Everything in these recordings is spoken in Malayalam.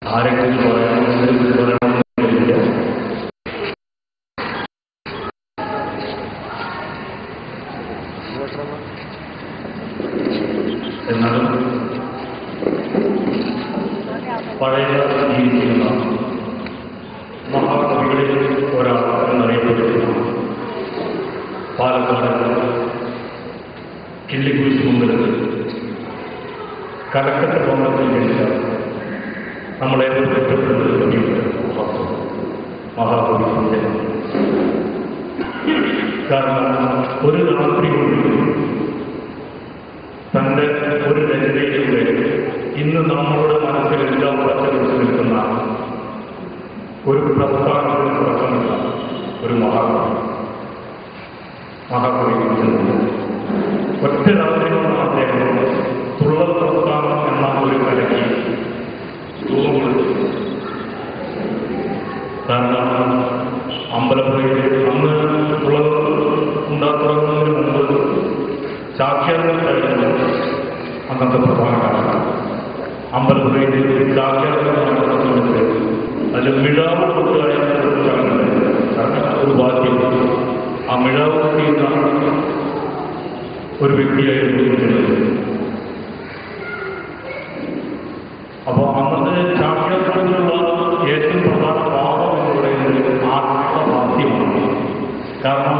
ആരെങ്കിലും എന്നാലും പഴയ ജീവിക്കുന്ന മഹാകവികളിൽ ഒരാൾ എന്നറിയപ്പെട്ടിരുന്ന പാലക്കാട് കിള്ളിക്കുരിശ് മുമ്പിലത്ത് കലക്കത്ത കോമത്തിൽ ജനിച്ച നമ്മളേറെ ഇഷ്ടപ്പെടുന്നത് മഹാകവി കുഞ്ചൻ. കാരണം ഒരു രാത്രി കൊണ്ട് തൻ്റെ ഒരു രചനയിലൂടെ ഇന്ന് നമ്മളുടെ മനസ്സിലെല്ലാം പച്ചപിടിച്ച് നിൽക്കുന്ന ഒരു പ്രസ്ഥാനത്തിന് തുടക്കമില്ല ഒരു മഹാകവി കുഞ്ചൻ. ഒറ്റ രാത്രി കൊണ്ടാണ് അദ്ദേഹം തുള്ളൽ പ്രസ്ഥാനം എന്ന ഒരു കലയ്ക്ക് രൂപം കൊടുത്തു. കാരണം അമ്പലപ്പുഴയിൽ അന്ന് തുള്ളൽ ഉണ്ടാക്കുന്നതിന് മുമ്പ് ചാക്യാർക്കായിരുന്നു അന്നത്തെ പ്രധാന കാരണം. അമ്പലപ്പുഴയിൽ ചാക്യാർക്കാർ നടത്തുന്ന സമയത്ത് അതിൽ മിഴാവ് കൊട്ടുകാരായിരുന്നു. കാരണം ഒരു വാദ്യം ആ മിഴാവ് ചെയ്യുന്ന ഒരു വ്യക്തിയായിരുന്നു. അപ്പോൾ അന്നത്തെ ചാക്യാർക്കാരിലുള്ള ഏറ്റവും പ്രധാന ഭാവം എന്ന് പറയുന്നത് ആത്മവാദ്യമാണ്. കാരണം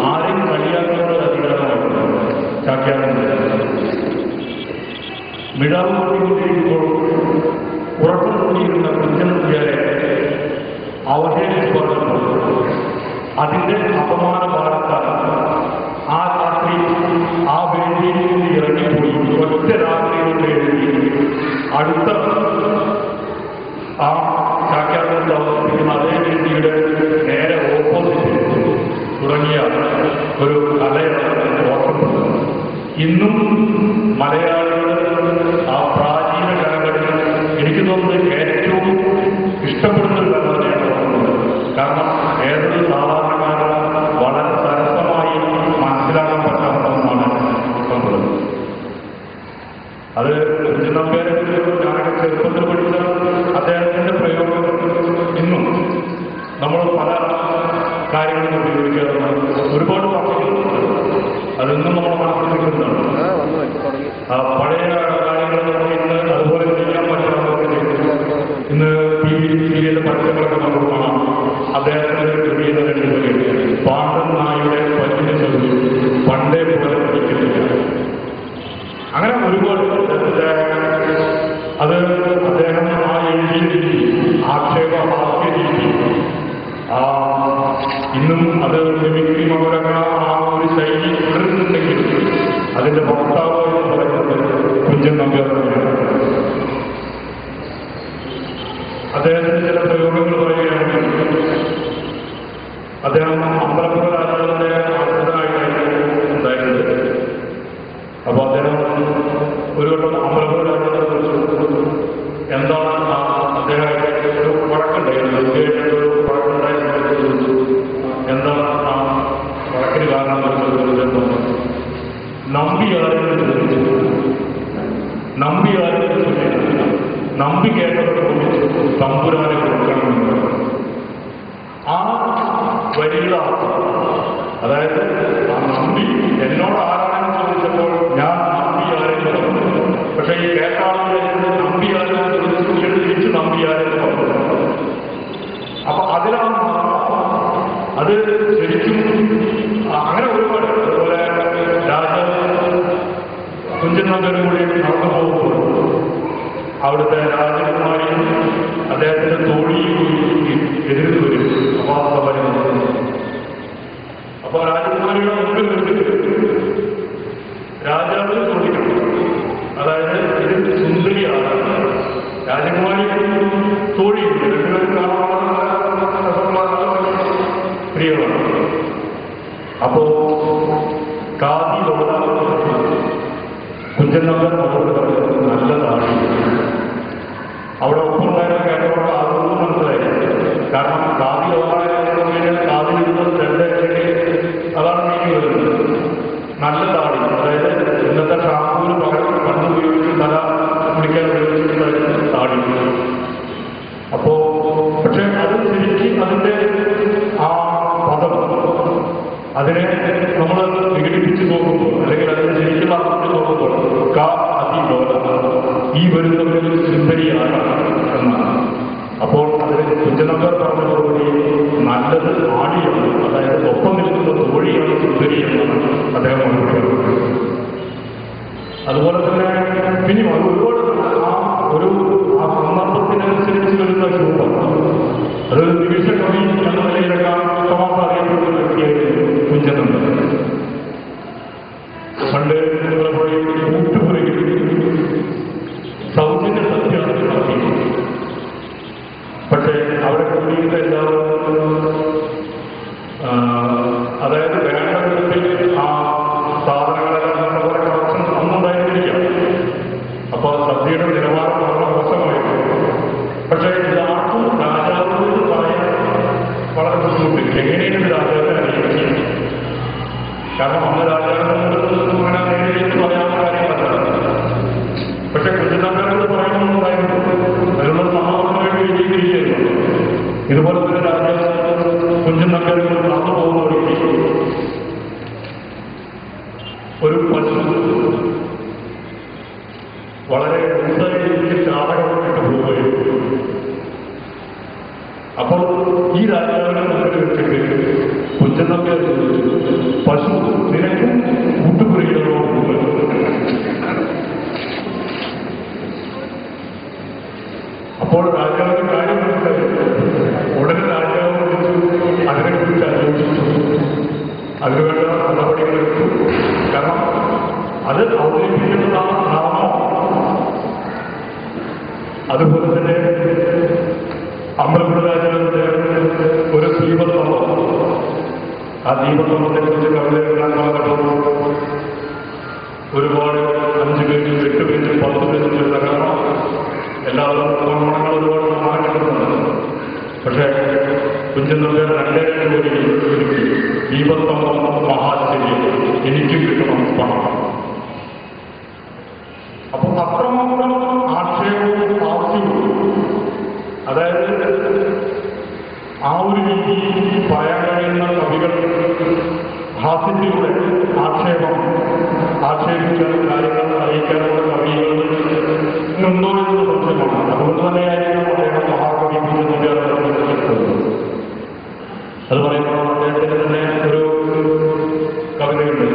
ആരെയും കളിയാക്കാനുള്ള അധികാരമായിരുന്നു ചാക്യാറിന്റെ. മിഴാവ് കൊട്ടിക്കൊണ്ടിരിക്കുമ്പോൾ ഉറക്കം കൂടിയിരുന്ന കുഞ്ചൻ നമ്പ്യാരെ അവഹേളിച്ചു പറഞ്ഞപ്പോൾ അതിൻ്റെ അപമാന ഭാരത്താൽ ആ രാത്രി ആ വേദിയിൽ നിന്ന് ഇറങ്ങിപ്പോയി ഒറ്റ രാത്രിയിലൂടെ എഴുതി അടുത്ത ആ ചാക്യാറിന്റെ അവതരിപ്പിക്കുന്ന അതേ വേദിയുടെ നേരെ ഓപ്പോസിറ്റ് തുടങ്ങിയ ഒരു കലയാണ് ഓർക്കപ്പെടുന്നത്. ഇന്നും മലയാളികൾ ആ പ്രാചീന കലകളിൽ എനിക്ക് തോന്നുന്നത് ഏറ്റവും ഇഷ്ടപ്പെടുന്ന ഒരു കല തന്നെയാണ് ഓർക്കുന്നത്. കാരണം ഏതൊരു സാധാരണക്കാരൻ വളരെ സരസമായി മനസ്സിലാക്കാൻ പറ്റാത്ത ഒന്നാണ് ഓർക്കപ്പെടുന്നത്. അത് കുഞ്ചൻ നമ്പ്യാരെ ഞാനൊക്കെ ചെറുപ്പത്തിൽ പഠിച്ച അദ്ദേഹത്തിൻ്റെ പ്രയോഗം ഇന്നും നമ്മൾ പല കാര്യങ്ങളും ഉപയോഗിക്കാറുണ്ട്. ഒരുപാട് വാക്കുകളുണ്ട്, അതൊന്നും നമ്മുടെ മനസ്സിൽ നിൽക്കുന്നതാണ്. പഴയ കാര്യങ്ങൾ ഇന്ന് അതുപോലെ ചെയ്യാൻ പറ്റാത്തതൊക്കെ ചെയ്തു. ഇന്ന് ടി വി സീരിയലിലെ പരസ്യങ്ങളൊക്കെ നമ്മൾ കാണാം. അദ്ദേഹത്തിൻ്റെ കൃതിയുടെ രണ്ട് പേര് പാണ്ഡൻ നായുടെ പല്ലിനെ ചൊല്ലി പണ്ടേ പോലെ പഠിക്കുന്നില്ല. അങ്ങനെ ഒരുപാട് അത് അദ്ദേഹം ആ എഴുതിയ രീതി, ആക്ഷേപഹാസ്യ രീതി, ഇന്നും അത് മിമിക്രി മധുരക ആ ഒരു ശൈലി തുടരുന്നുണ്ടെങ്കിൽ അതിൻ്റെ വക്താവ് എന്ന് പറയുന്നത് കുഞ്ചൻ നമ്പ്യാർ തന്നെയാണ്. അദ്ദേഹത്തിൻ്റെ ചില പ്രയോഗങ്ങൾ പറയുകയാണെങ്കിൽ അദ്ദേഹം അമ്പലപ്പുഴ രാജാവിൻ്റെ ആശ്രിതനായിട്ടായിരുന്നു ഉണ്ടായിരുന്നത്. അപ്പോൾ അദ്ദേഹം ഒരു വട്ടം അമ്പലപ്പുഴ രാജാവിനെ കുറിച്ച് എന്താണ് അദ്ദേഹം ഒരു വഴക്കുണ്ടായിരുന്നു. ഒരു വഴക്കുണ്ടായ സമയത്ത് ചോദിച്ചു എന്താണ് ആ വഴക്കിന് കാരണം നമ്പിയാരെന്ന് ചോദിച്ചു. നമ്പി കേട്ടവർക്ക് ചോദിച്ചു തമ്പുരാനെ കൊടുക്കണമെന്ന്. ആ വരികളാണ്, അതായത് ആ നമ്പി എന്നോട് ആരാണെന്ന് ചോദിച്ചപ്പോൾ ഞാൻ നമ്പിയാരെന്ന് പറഞ്ഞു. പക്ഷേ ഈ കേട്ടാളുകളെ നമ്പിയാരെന്ന് ചോദിച്ചു തിരിച്ച് നമ്പിയാരെന്ന് പറഞ്ഞു. അപ്പൊ അതിലാണ് അത് ശരിക്കും അങ്ങനെ ഒരുപാട്. അതുപോലെ രാജാവ് കുഞ്ചൻ നമ്പ്യാരുടെ കൂടി നടന്നു പോകുമ്പോൾ അവിടുത്തെ രാജകുമാരിയും അദ്ദേഹത്തിൻ്റെ തോഴിയും എതിർത്ത് വരും. അപ്പോൾ രാജകുമാരിയുടെ മുമ്പിൽ നിർത്തിട്ട് രാജാവ് ചോദിക്കണം, അതായത് ഇത് സുന്ദരിയാണ്. രാജകുമാരി തോഴിയും രണ്ടുപേരും പ്രിയമാണ്. അപ്പോ കാതിലോട് കുഞ്ചൻ നമ്പ്യാർ അവരോട് പറയുന്നത് നല്ലതാണ്. അവിടെ ഒപ്പുണ്ടായിരുന്ന കേട്ടപ്പോൾ അതൊന്നും മനസ്സിലായി. കാരണം കാതിലോടാൻ കാതിലിരുന്നത് രണ്ട് അതാണ് നീക്കി വരുന്നത്. നല്ല താടി, അതായത് ഇന്നത്തെ അതുപോലെ തന്നെ പിന്നെ ഒരുപാട് ആ സന്ദർഭത്തിനനുസരിച്ച് വരുന്ന രൂപം അത് നിമിഷ കവി എന്ന നിലയിലൊക്കെ ഉത്തമമായിട്ട് അറിയപ്പെടുന്ന വ്യക്തിയായിരുന്നു കുഞ്ചനുണ്ട്. പണ്ട് പലപ്പോഴും കൂട്ടുപുറകിൽ സൗജന്യ സത്യാഗ്രഹം നടത്തി. പക്ഷേ അവിടെ കൂടിയിട്ട് എല്ലാവരും അതായത് വേണ്ട വിധത്തിൽ ആ സാധനങ്ങളെല്ലാം നമ്മുടെ കുറെ കളക്ഷൻ അന്നുണ്ടായിരിക്കാം. അപ്പോൾ സദ്യയുടെ നിലവാരം വളരെ മോശമായിരുന്നു. പക്ഷേ ഇതാർക്കും രാജാവിനോട് പറയാൻ വളരെ ബുദ്ധിമുട്ട്. എങ്ങനെയും രാജാവിനെ അറിയിക്കും. കാരണം അന്ന് രാജാവിനോട് അങ്ങനെ നേരിട്ട് പറയാവുന്ന കാര്യങ്ങളല്ല. പക്ഷെ കുഞ്ചനമ്പേരോട് പറയണമെന്നുണ്ടായിരുന്നു. അതിനുള്ള സമാധാനം വേണ്ടി വിജയിക്കുകയായിരുന്നു. ഇതുപോലെ തന്നെ രാജാവ് കുഞ്ചനമ്പേരോട് നടന്നു പോകുന്ന വഴിക്ക് ഒരു പശു വളരെ ഉത്സാഹിച്ച് ചാടകപ്പെട്ട് പോവുകയായിരുന്നു. അപ്പോൾ ഈ രാജാവിനെ മുന്നിൽ വെച്ചിട്ട് കുഞ്ചനമ്പേർ പശു നിനക്കും കൂട്ടുപുരയിലോ അപ്പോൾ രാജാവിന് കാര്യം മനസ്സിലായി. ഉടനെ രാജാവ് അതിനെക്കുറിച്ച് ആലോചിച്ചു. അതിനുവേണ്ട നടപടികളെടുത്തു. കാരണം അത് അവതരിപ്പിക്കുന്നതാണ് നാമം. അതുപോലെ തന്നെ അമ്പലപ്പുഴ രാജാവിന്റെ ഒരു ദീപസ്തംഭം, ആ ദീപസ്തംഭത്തെക്കുറിച്ച് കവിതകളെല്ലാം പറഞ്ഞപ്പോൾ ഒരുപാട് 5 പേരും 8 പേരും 10 പേരും വരുന്ന കാരണം എല്ലാവരും നിർമ്മാണങ്ങൾ ഒരുപാട് നിർമ്മാണം കിട്ടുന്നുണ്ട്. പക്ഷേ കുഞ്ചനമ്പേർ 2 കോടി ദീപസ്തംഭം മഹാശരി എനിക്കും കിട്ടണം പണം. അപ്പോൾ അത്രമാത്രം ആക്ഷേപവും ഹാസ്യവും, അതായത് ആ ഒരു രീതി പറയാൻ കഴിയുന്ന കവികൾ ഹാസ്യത്തിലൂടെ ആക്ഷേപിക്കാനും കാര്യങ്ങൾ അറിയിക്കാനുള്ള കവികൾ ഉണ്ടോ എന്നത് സംശയമാണ്. അതുകൊണ്ട് തന്നെയായിരിക്കും അദ്ദേഹം മഹാകവി കുഞ്ചനമ്പേർ എടുത്തത്. അത് പറയുമ്പോൾ അദ്ദേഹത്തിന് തന്നെ ഒരു കവിതയുണ്ട്.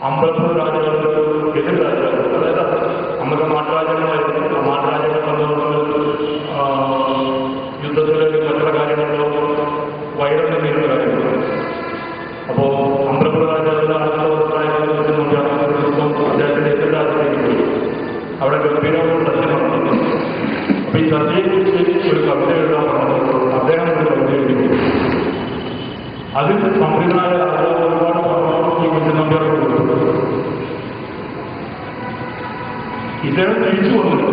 അമ്പലപ്പുഴ രാജാവ് എതിർ രാജാവ്, അതായത് അന്നത്തെ നാട്ടുരാജ്യങ്ങളായിരുന്നു. നാട്ടുരാജ്യങ്ങൾ വന്നതുകൊണ്ട് യുദ്ധത്തിലെ മറ്റുള്ള കാര്യങ്ങളോ വൈരം തന്നെയുള്ള കാര്യങ്ങൾ. അപ്പോൾ അമ്പലപ്പുഴ രാജാവിന്റെ അദ്ദേഹത്തിന്റെ എതിർ രാജ്യത്തേക്ക് പോയി. അവിടെ ഗംഭീരവും സത്യം നടന്നു. അപ്പൊ ഈ സത്യയെക്കുറിച്ച് ഒരു കവിത എഴുതാൻ പറഞ്ഞപ്പോൾ അദ്ദേഹം ഒരു കവിത എഴുതി. അതിൽ സംവിധായ രാജാവ് ഒരുപാട് ഈ കുഞ്ചനമ്പേർ കൊടുത്തു. ഇദ്ദേഹം തിരിച്ചു വന്നു.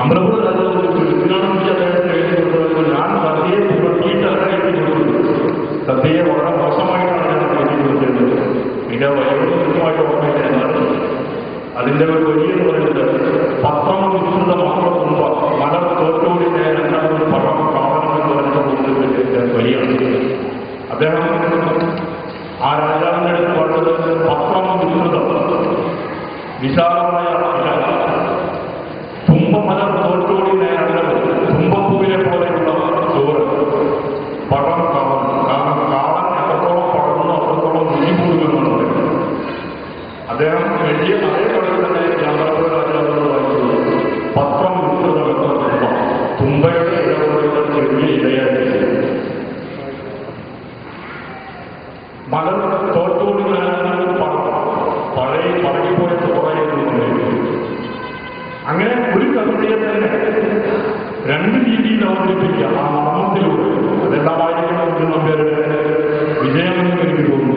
അമ്പലപ്പുഴ രാജാവ് ഇതിനാണെന്ന് അദ്ദേഹത്തെ എഴുതി കൊടുത്തത് ഞാൻ സദ്യയെ പുറത്തിയിട്ടല്ല എഴുതി കൊടുത്തത്. സദ്യയെ വളരെ മോശമായിട്ടാണ് ഞാൻ എഴുതി കൊടുത്തത്. ഇതിന്റെ വൈകൃതമായിട്ട് ഓർമ്മയില്ലായിരുന്നു. അതിന്റെ ഒരു വലിയെന്ന് പറയുന്നത് പത്രം വിസ്തൃത മാത്രം മുമ്പ് മലർ തോറ്റോടി നേരണ്ടാകുന്ന പഴം കാണണമെന്ന് പറഞ്ഞ വലിയാണ്. അദ്ദേഹം ആ രാജാവിന്റെ അടുത്ത് പറഞ്ഞത് പത്രം വിസ്തൃതം വിശാലമായ തുമ്പമലർ തോറ്റോടി നേരണ്ടത് തുമ്പപ്പൂവിനെ പോലെയുള്ള ചോറ് പഴം കാണും. കാരണം കാണാൻ എത്രത്തോളം പഴന്നു അത്രത്തോളം രുചി കൂടുമെന്നാണ് പറയുന്നത്. അദ്ദേഹം എഴുതിയ അതേ പഴം തന്നെ അമ്പലപ്പുഴ രാജാവിനോട് വായിച്ചത് പത്രം വിസ്തൃതമെന്ന തുമ്പയുടെ ഇടപോലുള്ള ചെറിയ ഇടയായി മലർ തോറ്റോടി നേരണ്ടത് പഴകിപ്പോയ ചോറായിരുന്നു. അങ്ങനെ ഒരു കവിതയെ തന്നെ 2 രീതിയിൽ അവതരിപ്പിക്കുക ആ നാമത്തിലൂടെ. അതെല്ലാമായിരിക്കണം കുഞ്ചനമ്പേരുടെ വിജയമെന്ന് എനിക്ക് തോന്നുന്നു.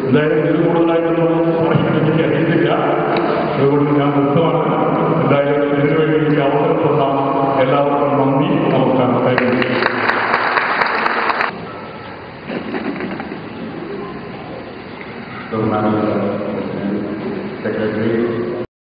എന്തായാലും ഇത് കൂടുതലായിട്ടൊന്നും പറയാൻ എനിക്ക് അറിയത്തില്ല. അതുകൊണ്ട് ഞാൻ നിർത്തുവാണ്. എന്തായാലും ഇതിനു വേണ്ടി എനിക്ക് അവസരം തന്ന എല്ലാവർക്കും നന്ദി. നമസ്കാരം. ബഹുമാനപ്പെട്ട സെക്രട്ടറി